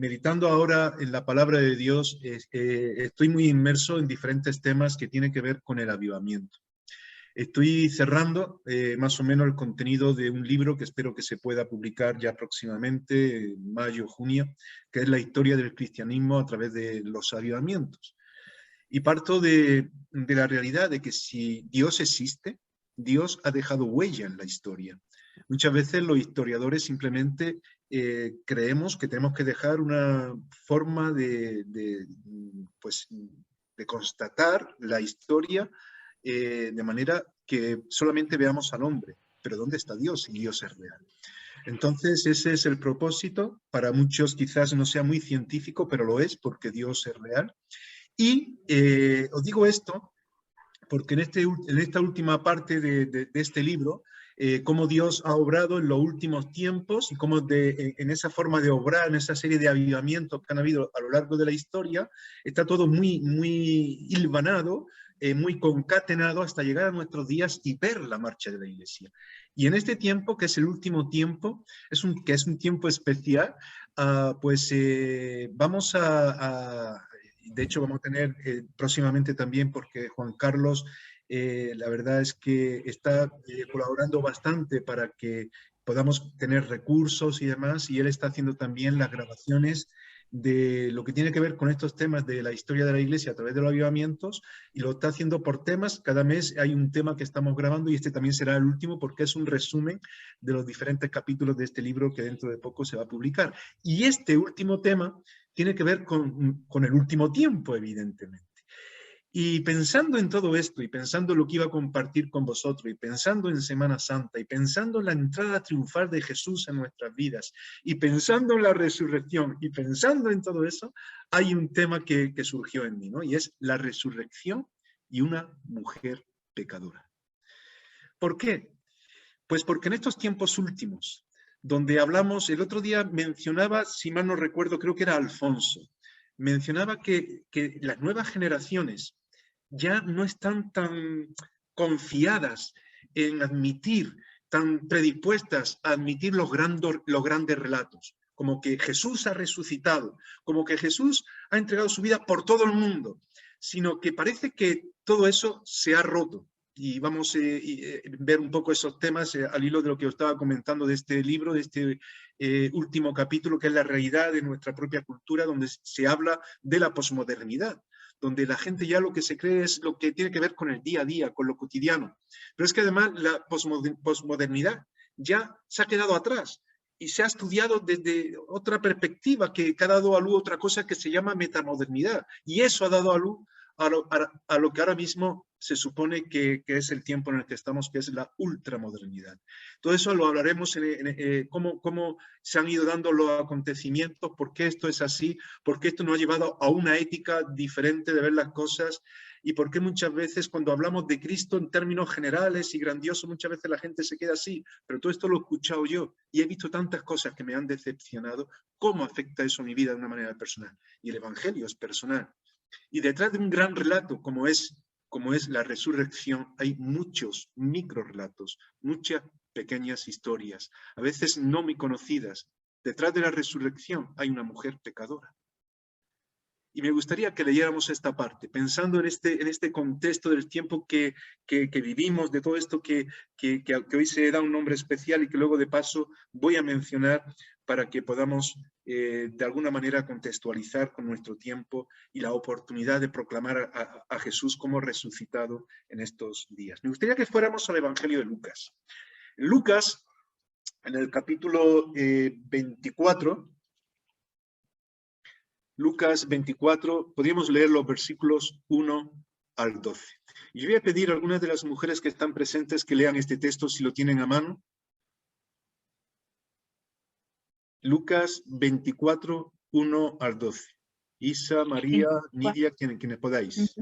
meditando ahora en la palabra de Dios, estoy muy inmerso en diferentes temas que tienen que ver con el avivamiento. Estoy cerrando más o menos el contenido de un libro que espero que se pueda publicar ya próximamente, en mayo, junio, que es la historia del cristianismo a través de los avivamientos. Y parto de la realidad de que si Dios existe, Dios ha dejado huella en la historia. Muchas veces los historiadores simplemente creemos que tenemos que dejar una forma pues, de constatar la historia de manera que solamente veamos al hombre. Pero ¿dónde está Dios? Y Dios es real. Entonces ese es el propósito. Para muchos quizás no sea muy científico, pero lo es porque Dios es real. Y os digo esto porque en esta última parte de este libro, cómo Dios ha obrado en los últimos tiempos y cómo en esa forma de obrar, en esa serie de avivamientos que han habido a lo largo de la historia, está todo muy, muy hilvanado, muy concatenado hasta llegar a nuestros días y ver la marcha de la Iglesia. Y en este tiempo, que es el último tiempo, que es un tiempo especial, pues vamos de hecho, vamos a tener próximamente también, porque Juan Carlos, la verdad es que está colaborando bastante para que podamos tener recursos y demás, y él está haciendo también las grabaciones de lo que tiene que ver con estos temas de la historia de la Iglesia a través de los avivamientos, y lo está haciendo por temas. Cada mes hay un tema que estamos grabando y este también será el último porque es un resumen de los diferentes capítulos de este libro que dentro de poco se va a publicar. Y este último tema tiene que ver con el último tiempo, evidentemente. Y pensando en todo esto, y pensando en lo que iba a compartir con vosotros, y pensando en Semana Santa, y pensando en la entrada triunfal de Jesús en nuestras vidas, y pensando en la resurrección, y pensando en todo eso, hay un tema que surgió en mí, ¿no? Y es la resurrección y una mujer pecadora. ¿Por qué? Pues porque en estos tiempos últimos, donde hablamos, el otro día mencionaba, si mal no recuerdo, creo que era Alfonso, mencionaba que las nuevas generaciones ya no están tan confiadas en admitir, tan predispuestas a admitir los grandes relatos, como que Jesús ha resucitado, como que Jesús ha entregado su vida por todo el mundo, sino que parece que todo eso se ha roto. Y vamos a ver un poco esos temas al hilo de lo que os estaba comentando de este libro, de este último capítulo, que es la realidad de nuestra propia cultura, donde se habla de la posmodernidad, donde la gente ya lo que se cree es lo que tiene que ver con el día a día, con lo cotidiano. Pero es que además la posmodernidad ya se ha quedado atrás y se ha estudiado desde otra perspectiva que ha dado a luz otra cosa que se llama metamodernidad. Y eso ha dado a luz a lo que ahora mismo se supone que es el tiempo en el que estamos, que es la ultramodernidad. Todo eso lo hablaremos en cómo se han ido dando los acontecimientos, por qué esto es así, por qué esto nos ha llevado a una ética diferente de ver las cosas y por qué muchas veces cuando hablamos de Cristo en términos generales y grandiosos, muchas veces la gente se queda así, pero todo esto lo he escuchado yo y he visto tantas cosas que me han decepcionado. ¿Cómo afecta eso a mi vida de una manera personal? Y el Evangelio es personal. Y detrás de un gran relato como es la resurrección, hay muchos microrelatos, muchas pequeñas historias, a veces no muy conocidas. Detrás de la resurrección hay una mujer pecadora. Y me gustaría que leyéramos esta parte, pensando en este contexto del tiempo que vivimos, de todo esto que hoy se da un nombre especial y que luego de paso voy a mencionar para que podamos de alguna manera contextualizar con nuestro tiempo y la oportunidad de proclamar a Jesús como resucitado en estos días. Me gustaría que fuéramos al Evangelio de Lucas. En Lucas, en el capítulo 24, Lucas 24, podríamos leer los versículos 1 al 12. Y yo voy a pedir a algunas de las mujeres que están presentes que lean este texto si lo tienen a mano. Lucas 24, 1 al 12. Isa, María, Nidia, quienes podáis.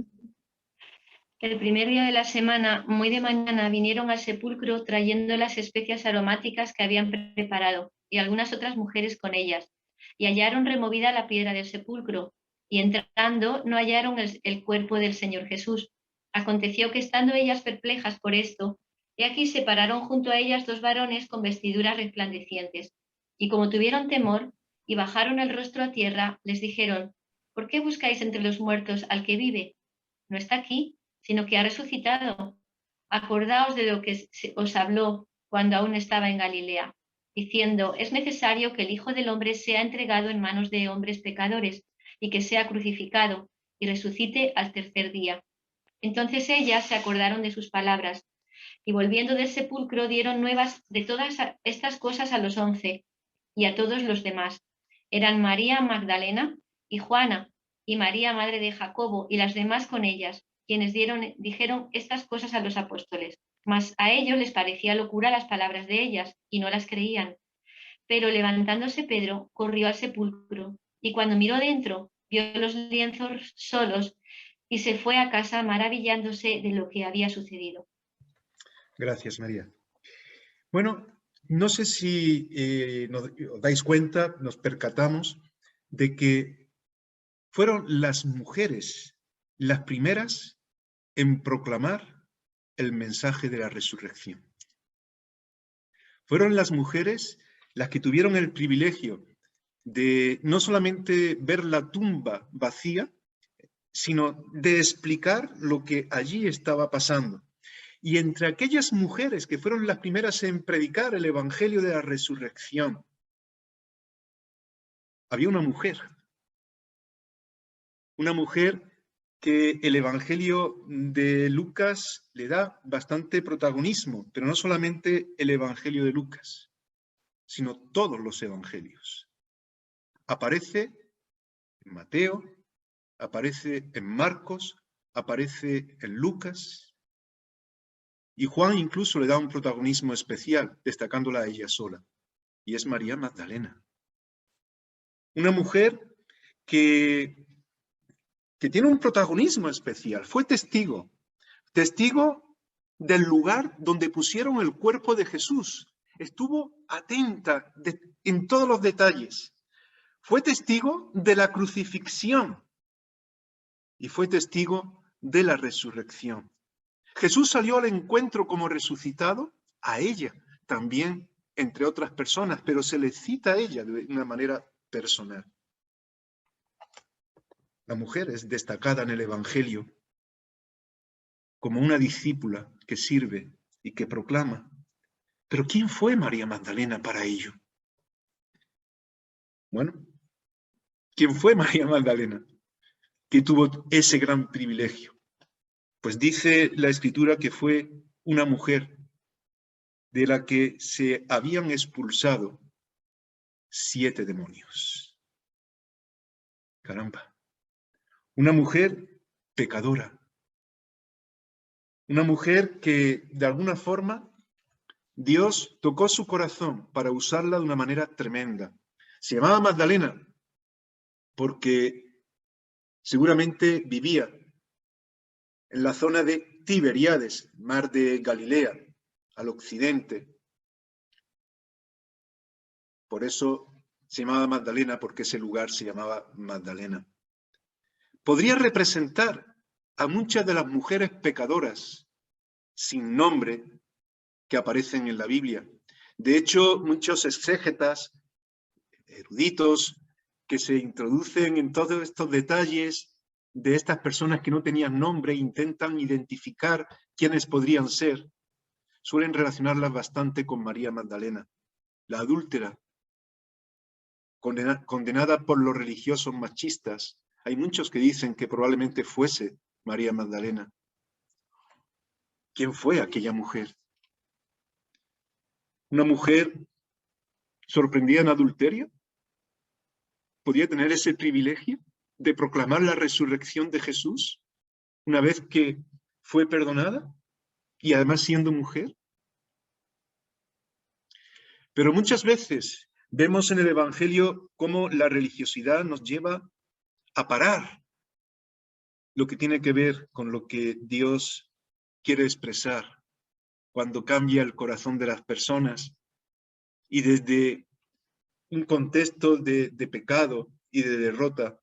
El primer día de la semana, muy de mañana, vinieron al sepulcro trayendo las especias aromáticas que habían preparado, y algunas otras mujeres con ellas, y hallaron removida la piedra del sepulcro, y entrando no hallaron el cuerpo del Señor Jesús. Aconteció que estando ellas perplejas por esto, he aquí se pararon junto a ellas dos varones con vestiduras resplandecientes, y como tuvieron temor, y bajaron el rostro a tierra, les dijeron: ¿por qué buscáis entre los muertos al que vive? No está aquí, sino que ha resucitado. Acordaos de lo que os habló cuando aún estaba en Galilea, diciendo: es necesario que el Hijo del Hombre sea entregado en manos de hombres pecadores y que sea crucificado y resucite al tercer día. Entonces ellas se acordaron de sus palabras y, volviendo del sepulcro, dieron nuevas de todas estas cosas a los 11 y a todos los demás. Eran María Magdalena y Juana y María, madre de Jacobo, y las demás con ellas, quienes dijeron estas cosas a los apóstoles. Mas a ellos les parecía locura las palabras de ellas, y no las creían. Pero levantándose Pedro, corrió al sepulcro, y cuando miró dentro, vio los lienzos solos, y se fue a casa maravillándose de lo que había sucedido. Gracias, María. Bueno, no sé si os dais cuenta, nos percatamos de que fueron las mujeres las primeras en proclamar el mensaje de la resurrección. Fueron las mujeres las que tuvieron el privilegio de no solamente ver la tumba vacía, sino de explicar lo que allí estaba pasando. Y entre aquellas mujeres que fueron las primeras en predicar el evangelio de la resurrección, había una mujer que el evangelio de Lucas le da bastante protagonismo, pero no solamente el evangelio de Lucas, sino todos los evangelios. Aparece en Mateo, aparece en Marcos, aparece en Lucas, y Juan incluso le da un protagonismo especial, destacándola a ella sola, y es María Magdalena. Una mujer que tiene un protagonismo especial, fue testigo del lugar donde pusieron el cuerpo de Jesús, estuvo atenta en todos los detalles, fue testigo de la crucifixión y fue testigo de la resurrección. Jesús salió al encuentro como resucitado, a ella también, entre otras personas, pero se le cita a ella de una manera personal. La mujer es destacada en el Evangelio como una discípula que sirve y que proclama. Pero ¿quién fue María Magdalena para ello? Bueno, ¿quién fue María Magdalena que tuvo ese gran privilegio? Pues dice la Escritura que fue una mujer de la que se habían expulsado 7 demonios. Caramba. Una mujer pecadora. Una mujer que de alguna forma Dios tocó su corazón para usarla de una manera tremenda. Se llamaba Magdalena porque seguramente vivía en la zona de Tiberíades, mar de Galilea, al occidente. Por eso se llamaba Magdalena, porque ese lugar se llamaba Magdalena. Podría representar a muchas de las mujeres pecadoras sin nombre que aparecen en la Biblia. De hecho, muchos exégetas, eruditos, que se introducen en todos estos detalles de estas personas que no tenían nombre, intentan identificar quiénes podrían ser, suelen relacionarlas bastante con María Magdalena, la adúltera, condenada por los religiosos machistas. Hay muchos que dicen que probablemente fuese María Magdalena. ¿Quién fue aquella mujer? ¿Una mujer sorprendida en adulterio? ¿Podía tener ese privilegio de proclamar la resurrección de Jesús una vez que fue perdonada y además siendo mujer? Pero muchas veces vemos en el Evangelio cómo la religiosidad nos lleva a parar lo que tiene que ver con lo que Dios quiere expresar cuando cambia el corazón de las personas y desde un contexto de pecado y de derrota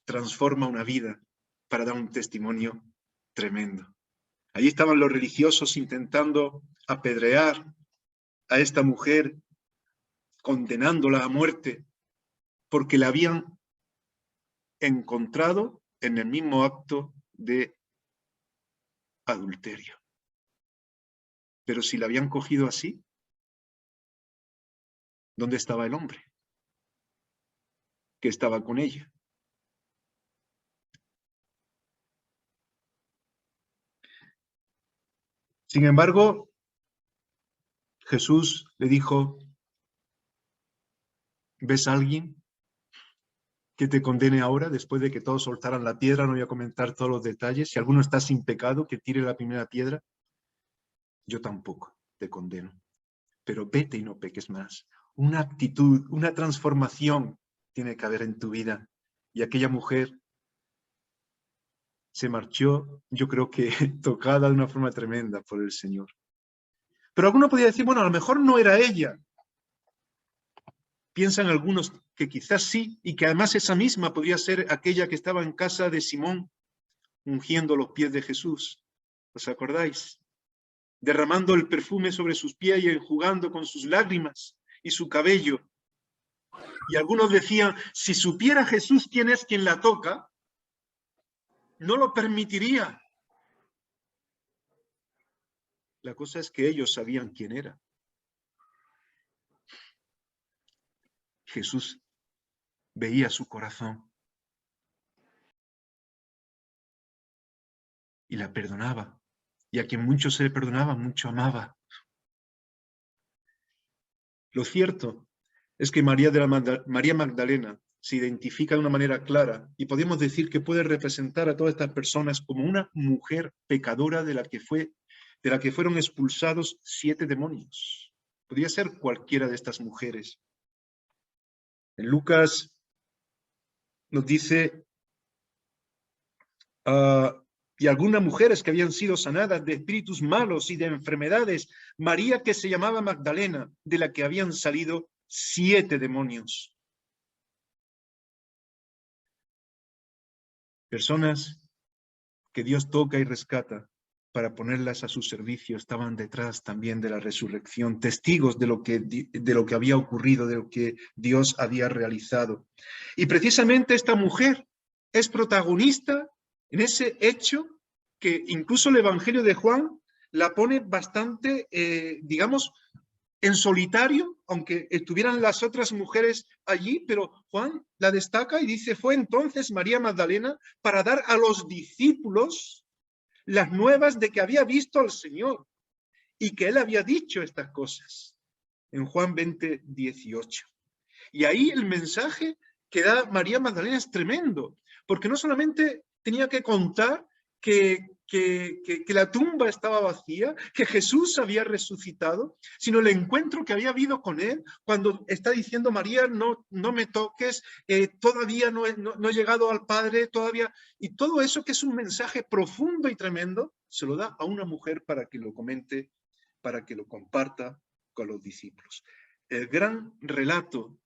transforma una vida para dar un testimonio tremendo. Allí estaban los religiosos intentando apedrear a esta mujer, condenándola a muerte, porque la habían encontrado en el mismo acto de adulterio. Pero si la habían cogido así, ¿dónde estaba el hombre que estaba con ella? Sin embargo, Jesús le dijo, ¿ves a alguien que te condene ahora, después de que todos soltaran la piedra? No voy a comentar todos los detalles. Si alguno está sin pecado, que tire la primera piedra. Yo tampoco te condeno, pero vete y no peques más. Una actitud, una transformación tiene que haber en tu vida. Y aquella mujer se marchó, yo creo que tocada de una forma tremenda por el Señor. Pero alguno podría decir, bueno, a lo mejor no era ella. Piensan algunos que quizás sí, y que además esa misma podría ser aquella que estaba en casa de Simón, ungiendo los pies de Jesús. ¿Os acordáis? Derramando el perfume sobre sus pies y enjugando con sus lágrimas y su cabello. Y algunos decían, si supiera Jesús quién es quien la toca, no lo permitiría. La cosa es que ellos sabían quién era. Jesús veía su corazón y la perdonaba. Y a quien mucho se le perdonaba, mucho amaba. Lo cierto es que María Magdalena se identifica de una manera clara y podemos decir que puede representar a todas estas personas como una mujer pecadora de la que fueron expulsados 7 demonios. Podría ser cualquiera de estas mujeres. En Lucas nos dice, y algunas mujeres que habían sido sanadas de espíritus malos y de enfermedades, María que se llamaba Magdalena, de la que habían salido 7 demonios. Personas que Dios toca y rescata para ponerlas a su servicio, estaban detrás también de la resurrección, testigos de lo que había ocurrido, de lo que Dios había realizado. Y precisamente esta mujer es protagonista en ese hecho que incluso el Evangelio de Juan la pone bastante, digamos, en solitario, aunque estuvieran las otras mujeres allí, pero Juan la destaca y dice, fue entonces María Magdalena para dar a los discípulos las nuevas de que había visto al Señor y que él había dicho estas cosas. En Juan 20, 18. Y ahí el mensaje que da María Magdalena es tremendo, porque no solamente tenía que contar que la tumba estaba vacía, que Jesús había resucitado, sino el encuentro que había habido con él, cuando está diciendo María, no me toques, todavía no he llegado al Padre, todavía, y todo eso que es un mensaje profundo y tremendo, se lo da a una mujer para que lo comente, para que lo comparta con los discípulos. El gran relato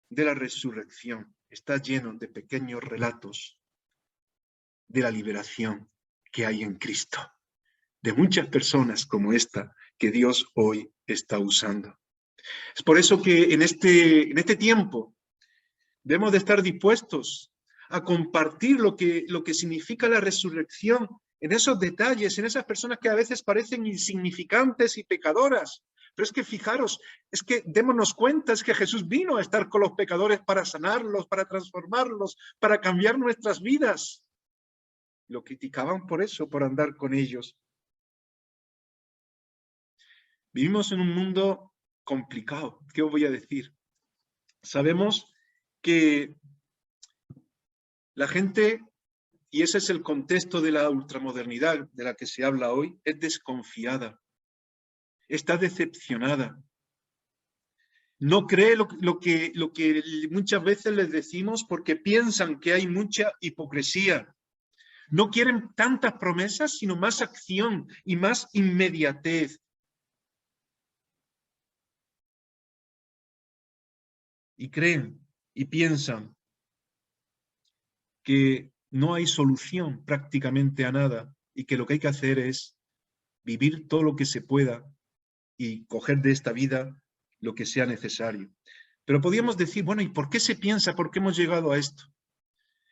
de la resurrección está lleno de pequeños relatos de la liberación que hay en Cristo, de muchas personas como esta que Dios hoy está usando. Es por eso que en este tiempo debemos de estar dispuestos a compartir lo que significa la resurrección en esos detalles, en esas personas que a veces parecen insignificantes y pecadoras. Pero es que fijaros, es que démonos cuenta, es que Jesús vino a estar con los pecadores para sanarlos, para transformarlos, para cambiar nuestras vidas. Lo criticaban por eso, por andar con ellos. Vivimos en un mundo complicado, ¿qué os voy a decir? Sabemos que la gente, y ese es el contexto de la ultramodernidad de la que se habla hoy, es desconfiada, está decepcionada. No cree lo que muchas veces les decimos porque piensan que hay mucha hipocresía. No quieren tantas promesas, sino más acción y más inmediatez. Y creen y piensan que no hay solución prácticamente a nada y que lo que hay que hacer es vivir todo lo que se pueda y coger de esta vida lo que sea necesario. Pero podríamos decir, bueno, ¿y por qué se piensa? ¿Por qué hemos llegado a esto?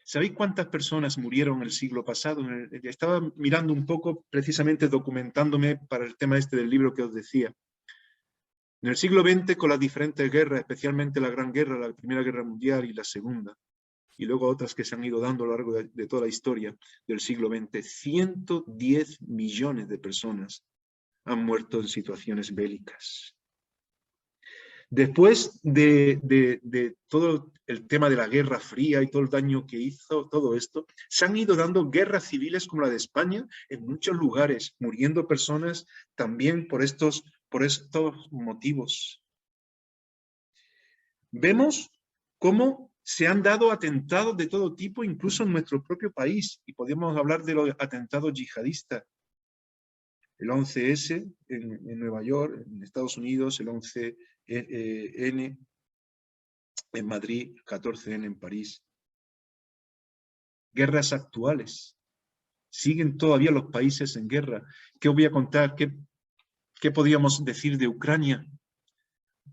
¿Sabéis cuántas personas murieron el siglo pasado? Estaba mirando un poco, precisamente documentándome para el tema este del libro que os decía. En el siglo XX, con las diferentes guerras, especialmente la Gran Guerra, la Primera Guerra Mundial y la Segunda, y luego otras que se han ido dando a lo largo de toda la historia del siglo XX, 110 millones de personas han muerto en situaciones bélicas. Después de todo el tema de la Guerra Fría y todo el daño que hizo todo esto, se han ido dando guerras civiles como la de España en muchos lugares, muriendo personas también por estos motivos. Vemos cómo se han dado atentados de todo tipo, incluso en nuestro propio país, y podemos hablar de los atentados yihadistas. El 11S en Nueva York, en Estados Unidos, el 11N en Madrid, el 14N en París. Guerras actuales. Siguen todavía los países en guerra. ¿Qué os voy a contar? ¿Qué podríamos decir de Ucrania?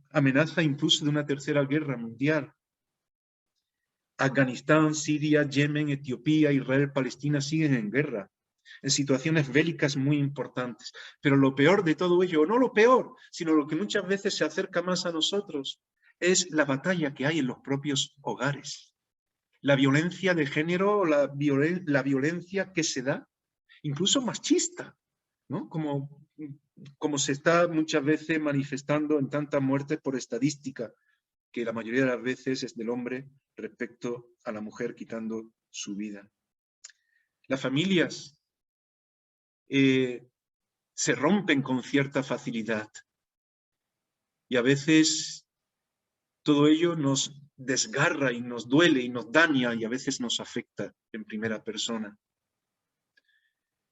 Amenaza incluso de una tercera guerra mundial. Afganistán, Siria, Yemen, Etiopía, Israel, Palestina siguen en guerra, en situaciones bélicas muy importantes. Pero lo peor de todo ello, o no lo peor, sino lo que muchas veces se acerca más a nosotros, es la batalla que hay en los propios hogares. La violencia de género, la violencia que se da, incluso machista, ¿no? Como se está muchas veces manifestando en tantas muertes por estadística, que la mayoría de las veces es del hombre respecto a la mujer quitando su vida. Las familias se rompen con cierta facilidad y a veces todo ello nos desgarra y nos duele y nos daña y a veces nos afecta en primera persona.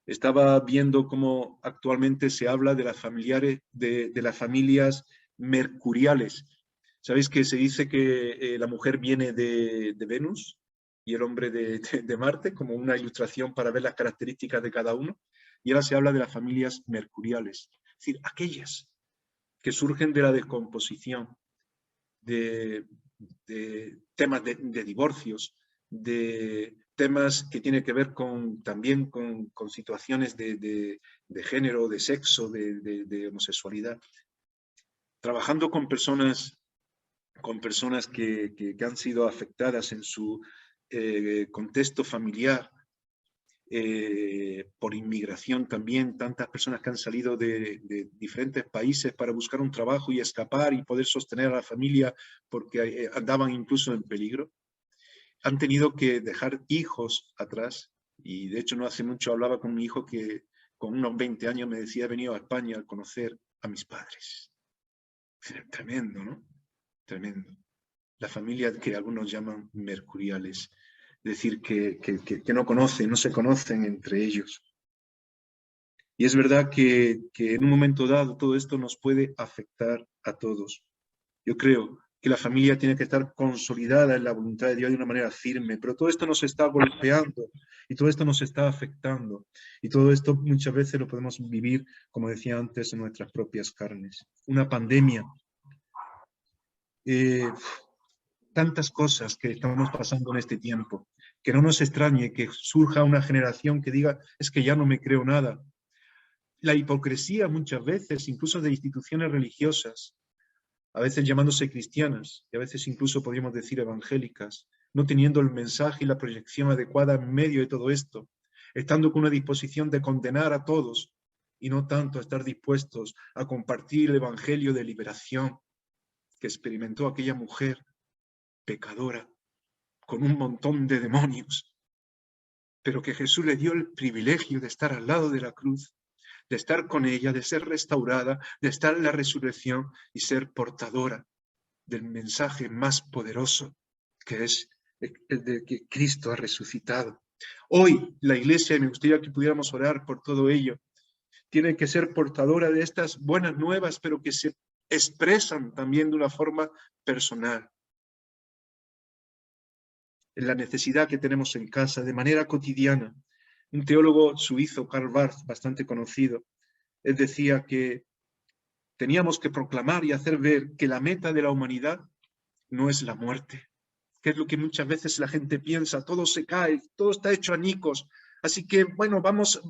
Estaba viendo cómo actualmente se habla de las familias mercuriales. ¿Sabéis que se dice que la mujer viene de Venus y el hombre de Marte, como una ilustración para ver las características de cada uno? Y ahora se habla de las familias mercuriales, es decir, aquellas que surgen de la descomposición, de temas de divorcios, de temas que tienen que ver también con situaciones de género, de sexo, de homosexualidad. Trabajando con personas que han sido afectadas en su contexto familiar, por inmigración también, tantas personas que han salido de diferentes países para buscar un trabajo y escapar y poder sostener a la familia porque andaban incluso en peligro. Han tenido que dejar hijos atrás y de hecho no hace mucho hablaba con mi hijo que con unos 20 años me decía he venido a España a conocer a mis padres. Tremendo, ¿no? Tremendo. La familia que algunos llaman mercuriales, es decir, que no se conocen entre ellos. Y es verdad que en un momento dado todo esto nos puede afectar a todos. Yo creo que la familia tiene que estar consolidada en la voluntad de Dios de una manera firme, pero todo esto nos está golpeando y todo esto nos está afectando. Y todo esto muchas veces lo podemos vivir, como decía antes, en nuestras propias carnes. Una pandemia. Tantas cosas que estamos pasando en este tiempo, que no nos extrañe que surja una generación que diga, es que ya no me creo nada. La hipocresía muchas veces, incluso de instituciones religiosas, a veces llamándose cristianas, y a veces incluso podríamos decir evangélicas, no teniendo el mensaje y la proyección adecuada en medio de todo esto, estando con una disposición de condenar a todos, y no tanto a estar dispuestos a compartir el evangelio de liberación que experimentó aquella mujer pecadora, con un montón de demonios, pero que Jesús le dio el privilegio de estar al lado de la cruz, de estar con ella, de ser restaurada, de estar en la resurrección y ser portadora del mensaje más poderoso, que es el de que Cristo ha resucitado. Hoy la Iglesia, y me gustaría que pudiéramos orar por todo ello, tiene que ser portadora de estas buenas nuevas, pero que se expresan también de una forma personal. En la necesidad que tenemos en casa, de manera cotidiana. Un teólogo suizo, Karl Barth, bastante conocido, él decía que teníamos que proclamar y hacer ver que la meta de la humanidad no es la muerte, que es lo que muchas veces la gente piensa, todo se cae, todo está hecho añicos, así que bueno, vamos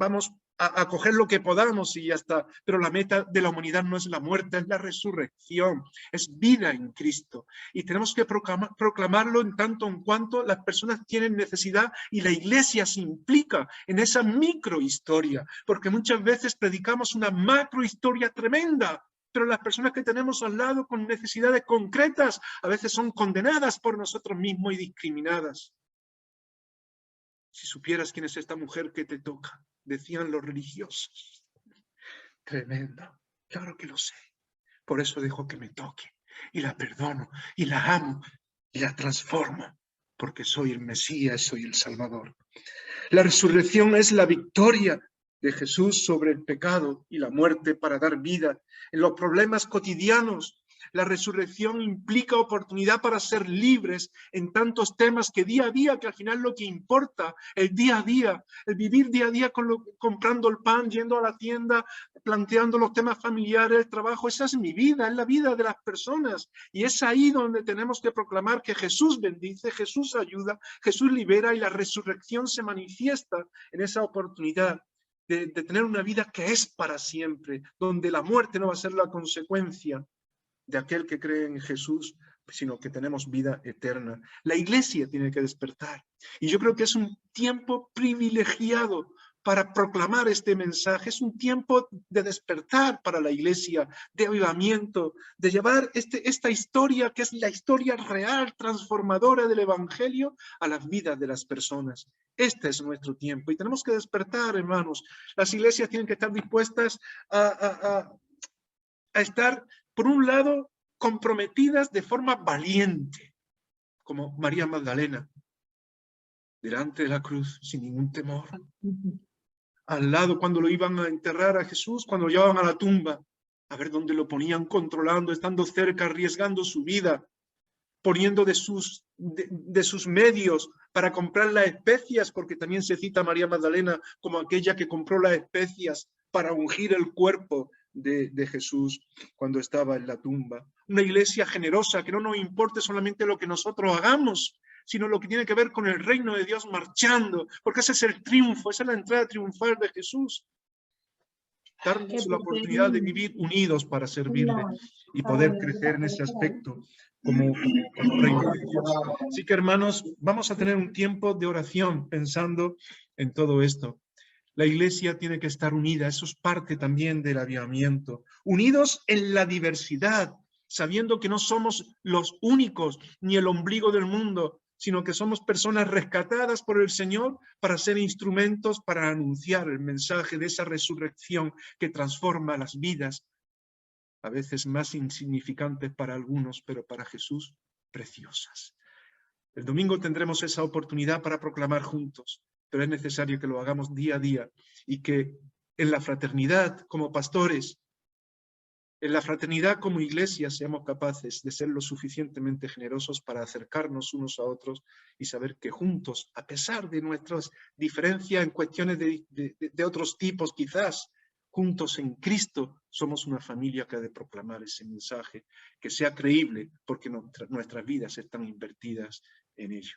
a coger lo que podamos y ya está, pero la meta de la humanidad no es la muerte, es la resurrección, es vida en Cristo, y tenemos que proclamarlo en tanto en cuanto las personas tienen necesidad y la iglesia se implica en esa microhistoria, porque muchas veces predicamos una macrohistoria tremenda, pero las personas que tenemos al lado con necesidades concretas a veces son condenadas por nosotros mismos y discriminadas. Si supieras quién es esta mujer que te toca, decían los religiosos. Tremendo, claro que lo sé. Por eso dejo que me toque y la perdono y la amo y la transformo, porque soy el Mesías, soy el Salvador. La resurrección es la victoria de Jesús sobre el pecado y la muerte para dar vida en los problemas cotidianos. La resurrección implica oportunidad para ser libres en tantos temas que día a día, que al final lo que importa, el día a día, el vivir día a día comprando el pan, yendo a la tienda, planteando los temas familiares, el trabajo, esa es mi vida, es la vida de las personas. Y es ahí donde tenemos que proclamar que Jesús bendice, Jesús ayuda, Jesús libera y la resurrección se manifiesta en esa oportunidad de tener una vida que es para siempre, donde la muerte no va a ser la consecuencia de aquel que cree en Jesús, sino que tenemos vida eterna. La iglesia tiene que despertar. Y yo creo que es un tiempo privilegiado para proclamar este mensaje. Es un tiempo de despertar para la iglesia, de avivamiento, de llevar esta historia, que es la historia real, transformadora del Evangelio, a las vidas de las personas. Este es nuestro tiempo y tenemos que despertar, hermanos. Las iglesias tienen que estar dispuestas a estar, por un lado, comprometidas de forma valiente, como María Magdalena, delante de la cruz, sin ningún temor. Al lado, cuando lo iban a enterrar a Jesús, cuando lo llevaban a la tumba, a ver dónde lo ponían, controlando, estando cerca, arriesgando su vida, poniendo de sus medios para comprar las especias, porque también se cita a María Magdalena como aquella que compró las especias para ungir el cuerpo de Jesús cuando estaba en la tumba. Una iglesia generosa, que no nos importe solamente lo que nosotros hagamos, sino lo que tiene que ver con el reino de Dios marchando, porque ese es el triunfo, esa es la entrada triunfal de Jesús. Darnos la oportunidad de vivir unidos para servirle y poder crecer en ese aspecto como reino de Dios. Así que, hermanos, vamos a tener un tiempo de oración pensando en todo esto. La iglesia tiene que estar unida, eso es parte también del avivamiento. Unidos en la diversidad, sabiendo que no somos los únicos ni el ombligo del mundo, sino que somos personas rescatadas por el Señor para ser instrumentos para anunciar el mensaje de esa resurrección que transforma las vidas, a veces más insignificantes para algunos, pero para Jesús preciosas. El domingo tendremos esa oportunidad para proclamar juntos, pero es necesario que lo hagamos día a día y que en la fraternidad como pastores, en la fraternidad como iglesia, seamos capaces de ser lo suficientemente generosos para acercarnos unos a otros y saber que juntos, a pesar de nuestras diferencias en cuestiones de otros tipos quizás, juntos en Cristo somos una familia que ha de proclamar ese mensaje, que sea creíble porque nuestras vidas están invertidas en ello.